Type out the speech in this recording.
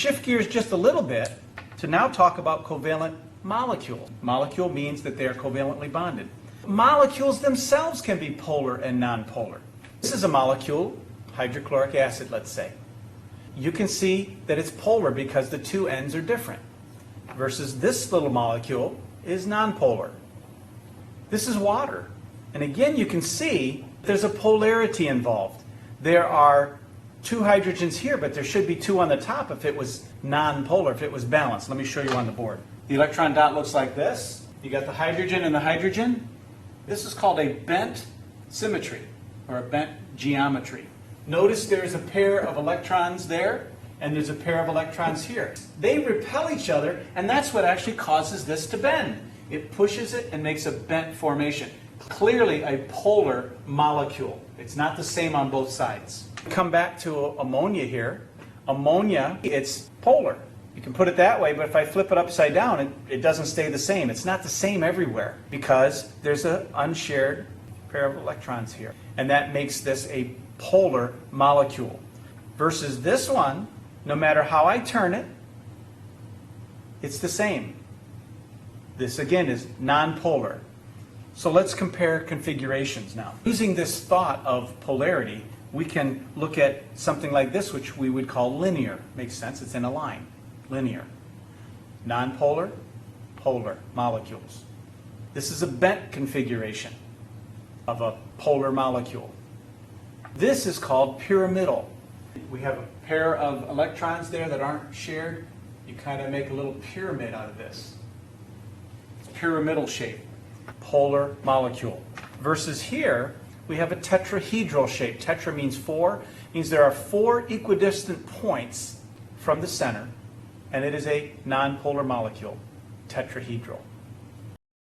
Shift gears just a little bit to now talk about covalent molecule. Molecule means that they are covalently bonded. Molecules themselves can be polar and nonpolar. This is a molecule, hydrochloric acid, let's say. You can see that it's polar because the two ends are different, versus this little molecule is nonpolar. This is water. And again, you can see there's a polarity involved. There are two hydrogens here, but there should be two on the top if it was nonpolar, if it was balanced. Let me show you on the board. The electron dot looks like this. You got the hydrogen and the hydrogen. This is called a bent symmetry, or a bent geometry. Notice there's a pair of electrons there, and there's a pair of electrons here. They repel each other, and that's what actually causes this to bend. It pushes it and makes a bent formation. Clearly a polar molecule. It's not the same on both sides. Come back to ammonia here. Ammonia, it's polar. You can put it that way, but if I flip it upside down, it doesn't stay the same. It's not the same everywhere because there's an unshared pair of electrons here. And that makes this a polar molecule. Versus this one, no matter how I turn it, it's the same. This again is nonpolar. So let's compare configurations now. Using this thought of polarity, we can look at something like this, which we would call linear. Makes sense, it's in a line. Linear. Nonpolar, polar molecules. This is a bent configuration of a polar molecule. This is called pyramidal. We have a pair of electrons there that aren't shared. You kind of make a little pyramid out of this. It's pyramidal shape. Polar molecule. Versus here, we have a tetrahedral shape. Tetra means four. Means there are four equidistant points from the center, and it is a nonpolar molecule, tetrahedral.